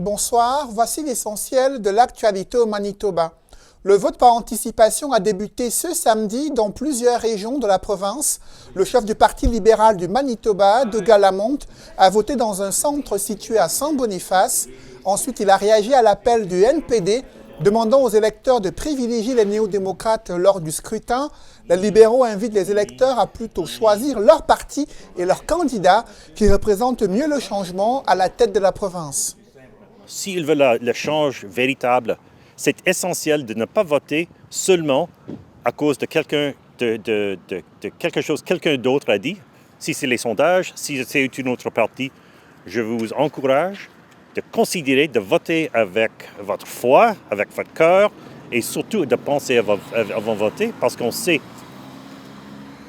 Bonsoir, voici l'essentiel de l'actualité au Manitoba. Le vote par anticipation a débuté ce samedi dans plusieurs régions de la province. Le chef du Parti libéral du Manitoba, Doug Lamont, a voté dans un centre situé à Saint-Boniface. Ensuite, il a réagi à l'appel du NPD, demandant aux électeurs de privilégier les néo-démocrates lors du scrutin. Les libéraux invitent les électeurs à plutôt choisir leur parti et leur candidat qui représente mieux le changement à la tête de la province. S'ils veulent le change véritable, c'est essentiel de ne pas voter seulement à cause de quelque chose que quelqu'un d'autre a dit. Si c'est les sondages, si c'est une autre partie, je vous encourage de considérer de voter avec votre foi, avec votre cœur, et surtout de penser avant de voter, parce qu'on sait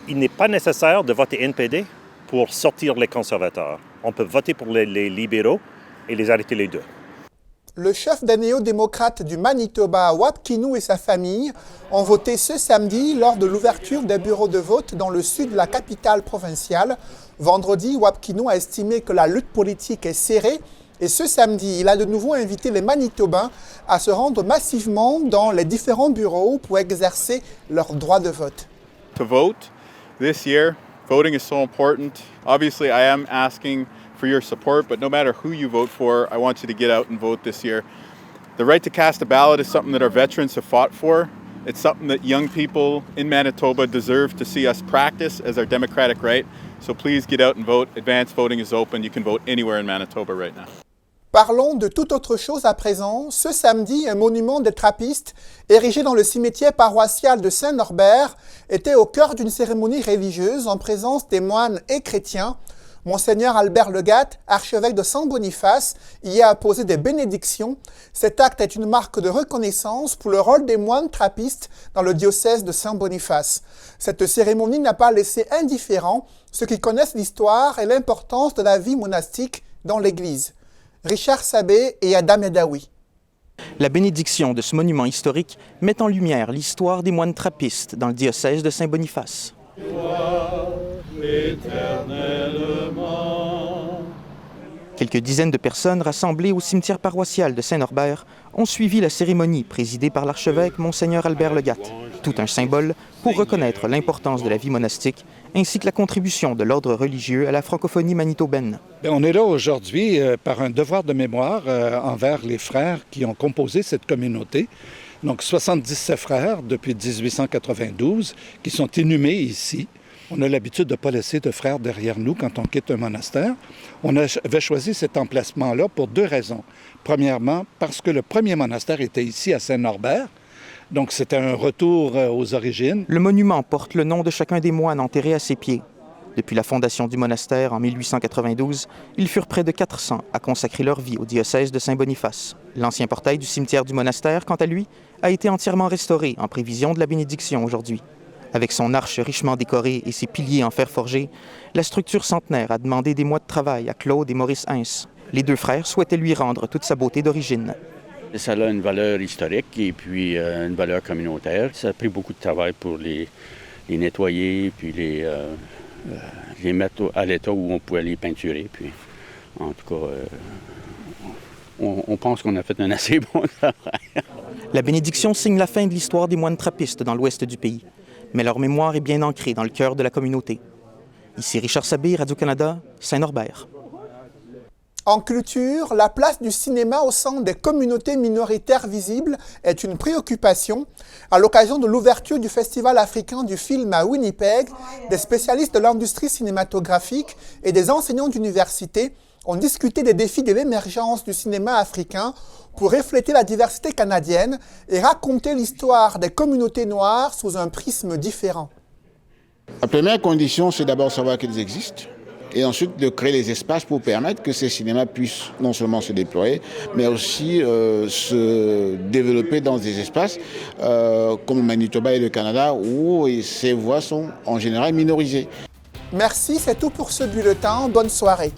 qu'il n'est pas nécessaire de voter NPD pour sortir les conservateurs. On peut voter pour les libéraux et les arrêter les deux. Le chef des néo-démocrates du Manitoba, Wap Kinew, et sa famille ont voté ce samedi lors de l'ouverture des bureaux de vote dans le sud de la capitale provinciale. Vendredi, Wap Kinew a estimé que la lutte politique est serrée et ce samedi, il a de nouveau invité les Manitobains à se rendre massivement dans les différents bureaux pour exercer leur droit de vote. To vote this year, voting is so important. Obviously, I am asking for your support, but no matter who you vote for, I want you to get out and vote this year. The right to cast a ballot is something that our veterans have fought for. It's something that young people in Manitoba deserve to see us practice as our democratic right. So please get out and vote. Advanced voting is open. You can vote anywhere in Manitoba right now. Parlons de toute autre chose à présent. Ce samedi, un monument des trappistes, érigé dans le cimetière paroissial de Saint-Norbert, était au cœur d'une cérémonie religieuse en présence des moines et chrétiens. Monseigneur Albert Legatte, archevêque de Saint-Boniface, y a apposé des bénédictions. Cet acte est une marque de reconnaissance pour le rôle des moines trappistes dans le diocèse de Saint-Boniface. Cette cérémonie n'a pas laissé indifférents ceux qui connaissent l'histoire et l'importance de la vie monastique dans l'Église. Richard Sabé et Adam Edaoui. La bénédiction de ce monument historique met en lumière l'histoire des moines trappistes dans le diocèse de Saint-Boniface. Quelques dizaines de personnes rassemblées au cimetière paroissial de Saint-Norbert ont suivi la cérémonie présidée par l'archevêque Monseigneur Albert Legatte. Tout un symbole pour reconnaître l'importance de la vie monastique ainsi que la contribution de l'ordre religieux à la francophonie manitobaine. On est là aujourd'hui par un devoir de mémoire envers les frères qui ont composé cette communauté. Donc 77 frères depuis 1892 qui sont inhumés ici. On a l'habitude de ne pas laisser de frères derrière nous quand on quitte un monastère. On avait choisi cet emplacement-là pour deux raisons. Premièrement, parce que le premier monastère était ici à Saint-Norbert. Donc, c'était un retour aux origines. Le monument porte le nom de chacun des moines enterrés à ses pieds. Depuis la fondation du monastère en 1892, ils furent près de 400 à consacrer leur vie au diocèse de Saint-Boniface. L'ancien portail du cimetière du monastère, quant à lui, a été entièrement restauré en prévision de la bénédiction aujourd'hui. Avec son arche richement décorée et ses piliers en fer forgé, la structure centenaire a demandé des mois de travail à Claude et Maurice Hintz. Les deux frères souhaitaient lui rendre toute sa beauté d'origine. Ça a une valeur historique et puis une valeur communautaire. Ça a pris beaucoup de travail pour les nettoyer puis les mettre à l'état où on pouvait les peinturer. Puis, en tout cas, on pense qu'on a fait un assez bon travail. La bénédiction signe la fin de l'histoire des moines trappistes dans l'ouest du pays. Mais leur mémoire est bien ancrée dans le cœur de la communauté. Ici Richard Sabé, Radio-Canada, Saint-Norbert. En culture, la place du cinéma au sein des communautés minoritaires visibles est une préoccupation. À l'occasion de l'ouverture du Festival africain du film à Winnipeg, des spécialistes de l'industrie cinématographique et des enseignants d'université ont discuté des défis de l'émergence du cinéma africain pour refléter la diversité canadienne et raconter l'histoire des communautés noires sous un prisme différent. La première condition, c'est d'abord savoir qu'ils existent et ensuite de créer les espaces pour permettre que ces cinémas puissent non seulement se déployer, mais aussi se développer dans des espaces comme le Manitoba et le Canada où ces voix sont en général minorisées. Merci, c'est tout pour ce bulletin. Bonne soirée.